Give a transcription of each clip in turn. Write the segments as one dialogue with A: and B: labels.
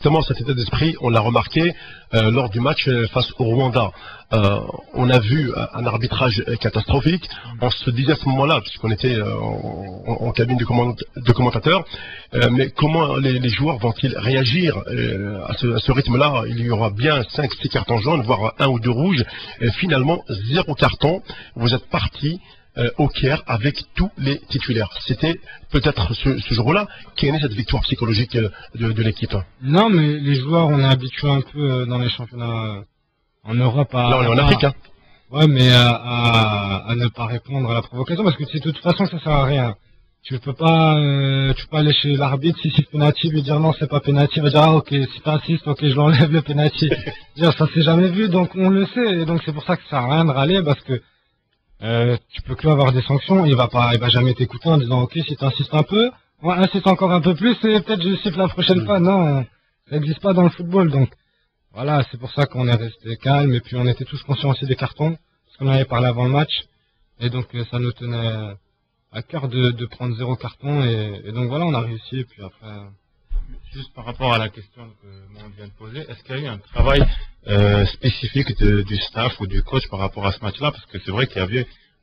A: Exactement cet état d'esprit, on l'a remarqué lors du match face au Rwanda. On a vu un arbitrage catastrophique. On se disait à ce moment-là, puisqu'on était en cabine de commentateurs, mais comment les joueurs vont-ils réagir à ce rythme-là? Il y aura bien 5-6 cartons jaunes, voire 1 ou 2 rouges. Et finalement, 0 carton. Vous êtes parti au Caire avec tous les titulaires. C'était peut-être ce jour-là qui est née cette victoire psychologique de l'équipe.
B: Non, mais les joueurs, on est habitués un peu dans les championnats en Europe à...
A: Là, on est en Afrique, hein.
B: Ouais, mais à ne pas répondre à la provocation, parce que de toute façon, ça sert à rien. Tu peux pas aller chez l'arbitre, si c'est penalty, lui dire non, c'est pas penalty, il va dire ah ok, si t'insistes, ok, je l'enlève le penalty. Ça s'est jamais vu, donc on le sait, et donc c'est pour ça que ça sert à rien de râler, parce que tu peux que avoir des sanctions, il va jamais t'écouter en disant ok, si t'insistes un peu, ouais, insiste encore un peu plus et peut-être je siffle la prochaine fois. Non, ça n'existe pas dans le football, donc voilà, c'est pour ça qu'on est resté calme et puis on était tous conscients aussi des cartons, parce qu'on avait parlé avant le match, et donc ça nous tenait à cœur de prendre 0 carton, et donc voilà, on a réussi, et puis après...
C: Juste par rapport à la question que moi on vient de poser, est-ce qu'il y a eu un travail spécifique du staff ou du coach par rapport à ce match-là? Parce que c'est vrai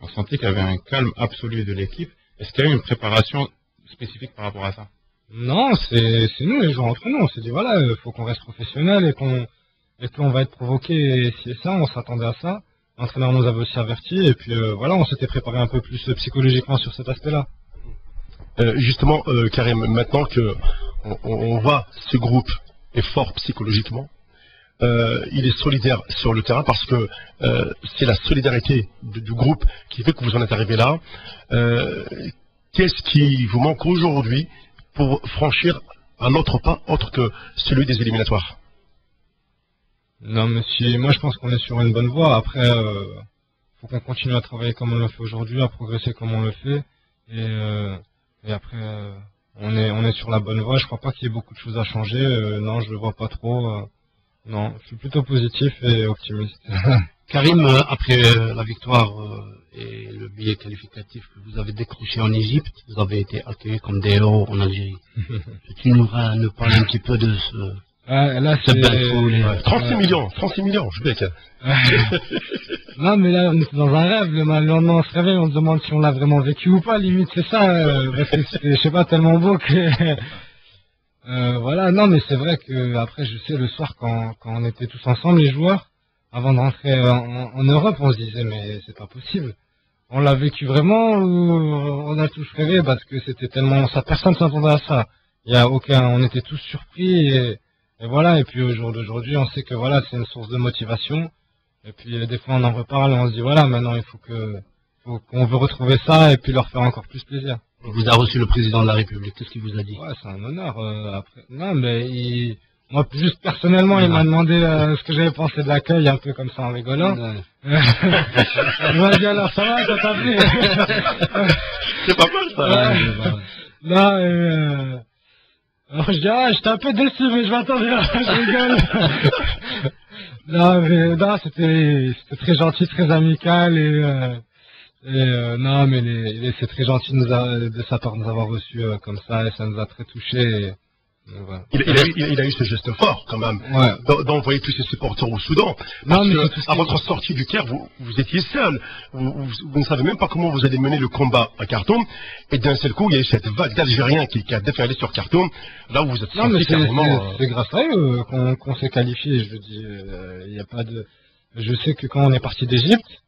C: on sentait qu'il y avait un calme absolu de l'équipe. Est-ce qu'il y a eu une préparation spécifique par rapport à ça?
B: Non, c'est nous les joueurs entre nous. On s'est dit voilà, faut qu'on reste professionnel et qu'on va être provoqué. Et si et ça, on s'attendait à ça. L'entraîneur nous avait aussi avertis, et puis voilà, on s'était préparé un peu plus psychologiquement sur cet aspect-là.
A: Justement, Karim, maintenant que on voit ce groupe est fort psychologiquement, il est solidaire sur le terrain, parce que c'est la solidarité du groupe qui fait que vous en êtes arrivé là. Qu'est-ce qui vous manque aujourd'hui pour franchir un autre pas autre que celui des éliminatoires?
B: Non, mais moi je pense qu'on est sur une bonne voie. Après, faut qu'on continue à travailler comme on le fait aujourd'hui, à progresser comme on le fait, et après on est sur la bonne voie. Je crois pas qu'il y ait beaucoup de choses à changer. Non, je le vois pas trop. Non, je suis plutôt positif et optimiste.
D: Karim, après la victoire et le billet qualificatif que vous avez décroché en Égypte, vous avez été accueillis comme des héros en Algérie. Tu nous parler un petit peu de ce...
B: là,
D: c'est belle foule.
A: 36 millions, je sais.
B: Non, mais là, on est dans un rêve. Le lendemain, on se réveille, on se demande si on l'a vraiment vécu ou pas. Limite, c'est ça. Parce que c'était, je sais pas, tellement beau que... voilà, non, mais c'est vrai que après, je sais, le soir, quand on était tous ensemble, les joueurs, avant de rentrer en Europe, on se disait, mais c'est pas possible. On l'a vécu vraiment, ou on a tous rêvé, parce que c'était tellement... ça, personne s'attendait à ça. On était tous surpris, et voilà. Et puis au jour d'aujourd'hui, on sait que voilà, c'est une source de motivation. Et puis des fois, on en reparle, et on se dit, voilà, maintenant, il faut qu'on veut retrouver ça, et puis leur faire encore plus plaisir.
D: Vous avez reçu le président de la République, qu'est-ce qu'il vous a dit?
B: Ouais, c'est un honneur. Après. Non, mais moi, juste personnellement, il m'a demandé ce que j'avais pensé de l'accueil, un peu comme ça en rigolant. Il m'a dit alors, ça va, ça t'a plu?
A: C'est pas mal ça.
B: Là, alors je dis, j'étais un peu déçu, mais je m'attendais, je rigole. Non, c'était très gentil, très amical, non, mais c'est très gentil de sa part de nous avoir reçus comme ça, et ça nous a très touchés. Voilà.
A: Il a eu ce geste fort quand même, ouais, d'envoyer tous ses supporters au Soudan. Parce que à votre sortie du Caire, vous étiez seul. Vous ne savez même pas comment vous allez mener le combat à Khartoum. Et d'un seul coup, il y a eu cette vague d'Algériens qui a déferlé sur Khartoum. Là où vous êtes sorti carrément.
B: C'est grâce à eux qu'on s'est qualifié. Je veux dire, il n'y a pas de. Je sais que quand on est parti d'Égypte,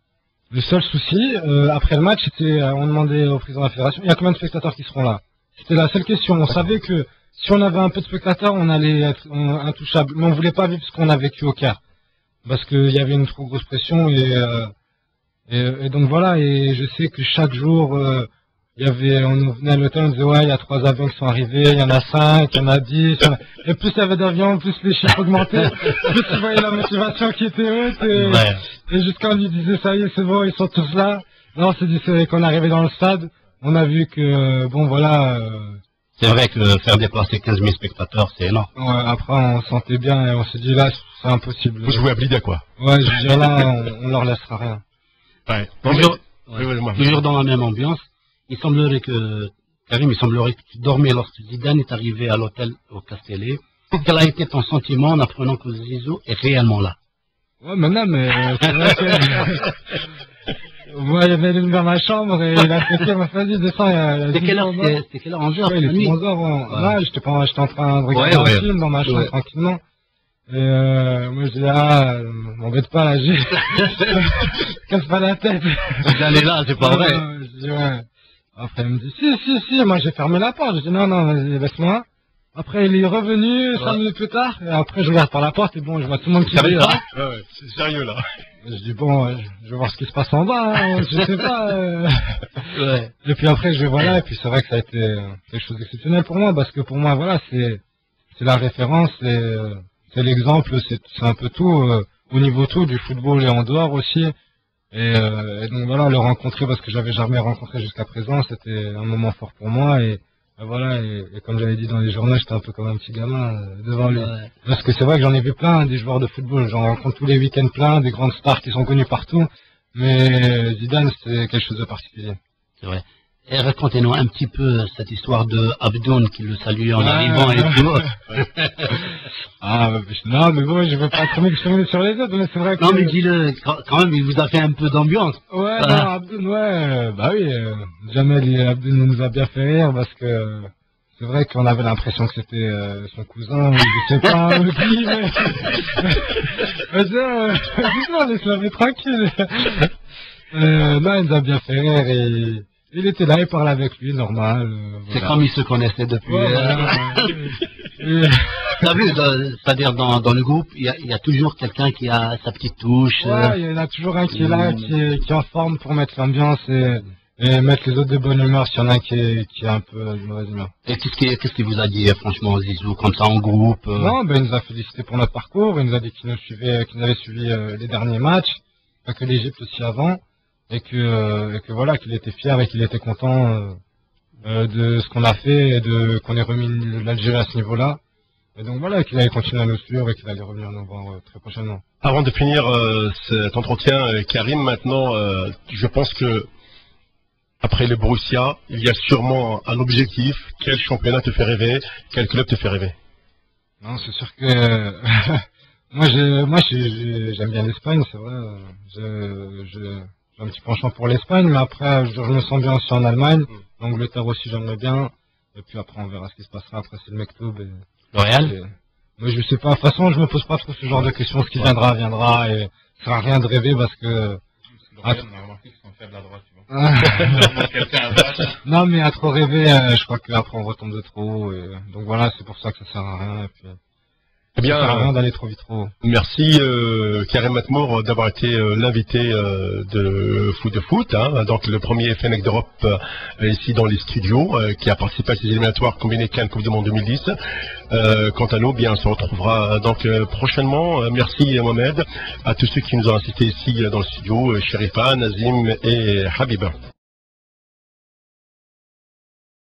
B: le seul souci, après le match, c'était, on demandait au président de la fédération, il y a combien de spectateurs qui seront là? C'était la seule question. On savait que si on avait un peu de spectateurs, on allait être intouchable. Mais on voulait pas vivre ce qu'on a vécu au Caire. Parce qu'il y avait une trop grosse pression, et donc voilà. Et je sais que chaque jour, on venait à l'hôtel, on disait, ouais, il y a 3 avions qui sont arrivés, il y en a 5, il y en a 10. Et plus il y avait d'avions, plus les chiffres augmentaient, plus tu voyais la motivation qui était haute, et jusqu'à on lui disait, ça y est, c'est bon, ils sont tous là. Là, on s'est dit, c'est qu'on est arrivé dans le stade, on a vu que, bon, voilà,
D: c'est vrai que faire déplacer 15 000 spectateurs, c'est énorme.
B: Ouais, après, on sentait bien et on s'est dit, là, c'est impossible.
A: Vous jouez à Blida, quoi.
B: Ouais, je veux dire, là, on leur laissera rien.
A: Ouais.
D: Toujours dans la même ambiance, il semblerait que tu dormais lorsque Zidane est arrivé à l'hôtel au Castellet. Quel a été ton sentiment en apprenant que Zizou est réellement là?
B: Ouais, maintenant, mais c'est vrai que... Moi, il avait venu vers ma chambre et il a fait, m'a fait, vas-y, descends,
D: C'était quelle heure, c'était quelle heure en heure?
B: Ouais, il est 11 heures, ouais, j'étais en train de regarder un film dans ma chambre, tranquillement. Et moi, je dis, m'embête pas, là, casse pas la tête.
D: J'allais là, c'est pas vrai.
B: Je dis, ouais. Après, il me dit, si, moi, j'ai fermé la porte. Je dis, non, vas-y, laisse-moi. Après, il est revenu 5 minutes plus tard, et après, je regarde par la porte, et bon, je vois tout le monde qui est là.
A: Ouais, c'est sérieux, là.
B: Je dis, bon, je vais voir ce qui se passe en bas, hein, je sais pas.
D: Ouais.
B: Et puis après, je vais voir là, et puis c'est vrai que ça a été quelque chose d'exceptionnel pour moi, parce que pour moi, voilà, c'est la référence, c'est l'exemple, c'est un peu tout, au niveau tout, du football et en dehors aussi. Et donc voilà, le rencontrer, parce que j'avais jamais rencontré jusqu'à présent, c'était un moment fort pour moi, et voilà, et comme j'avais dit dans les journaux, j'étais un peu comme un petit gamin devant lui. Ouais. Parce que c'est vrai que j'en ai vu plein, des joueurs de football, j'en rencontre tous les week-ends plein, des grandes stars qui sont connues partout, mais Zidane, c'est quelque chose de particulier.
D: C'est vrai. Et racontez-nous un petit peu cette histoire de Abdoun qui le salue en arrivant et tout.
B: Non, mais bon, je veux pas trop m'exprimer sur les autres, mais c'est vrai que...
D: Non, mais dis-le, quand même, il vous a fait un peu d'ambiance.
B: Ouais, non, Abdoun, ouais, bah oui, Jamel Abdoun nous a bien fait rire parce que c'est vrai qu'on avait l'impression que c'était son cousin, ou je sais pas, ou qui, mais... Dis-moi, laisse-la mettre tranquille. Non, il nous a bien fait rire et... Il était là, il parlait avec lui, normal.
D: C'est comme ils se connaissaient depuis.
B: Ouais,
D: T'as vu, c'est-à-dire dans le groupe, il y a toujours quelqu'un qui a sa petite touche.
B: Ouais, il y en a toujours un qui est là, qui est en forme pour mettre l'ambiance et mettre les autres de bonne humeur s'il y en a un qui est un peu de mauvaise humeur.
D: Et qu'est-ce qu'il vous a dit, franchement, Zizou, comme ça en groupe?
B: Non, il nous a félicité pour notre parcours, il nous a dit qu'il nous avait suivi les derniers matchs, pas que l'Égypte aussi avant. Et que voilà, qu'il était fier et qu'il était content de ce qu'on a fait et qu'on ait remis l'Algérie à ce niveau-là. Et donc voilà, qu'il allait continuer à nous suivre et qu'il allait revenir nous voir très prochainement.
A: Avant de finir cet entretien, Karim, maintenant, je pense que après le Borussia, il y a sûrement un objectif. Quel championnat te fait rêver? Quel club te fait rêver?
B: Non, c'est sûr que moi j'aime bien l'Espagne, c'est vrai. J'ai un petit penchant pour l'Espagne, mais après, je me sens bien aussi en Allemagne. L'Angleterre aussi, j'aimerais bien. Et puis après, on verra ce qui se passera. Après, c'est le Mektoub.
D: Le Real?
B: Mais je sais pas. De toute façon, je me pose pas trop ce genre de questions. Ce qui viendra, viendra. Et ça sert à rien de rêver parce que...
C: Le Real, on a remarqué qu'ils sont faibles à droite, tu vois.
B: Non, mais à trop rêver, je crois qu'après, on retombe de trop haut. Et... Donc voilà, c'est pour ça que ça sert à rien. Et puis...
A: Eh bien,
B: ça sert à rien d'aller trop vite trop haut.
A: Merci Karim Matmour d'avoir été l'invité de Foot, hein, donc le premier Fennec d'Europe ici dans les studios, qui a participé à ces éliminatoires combinés Cannes Coupe du Monde 2010. Quant à nous, bien, on se retrouvera donc prochainement. Merci Mohamed, à tous ceux qui nous ont assistés ici dans le studio, Sherifa, Nazim et Habib.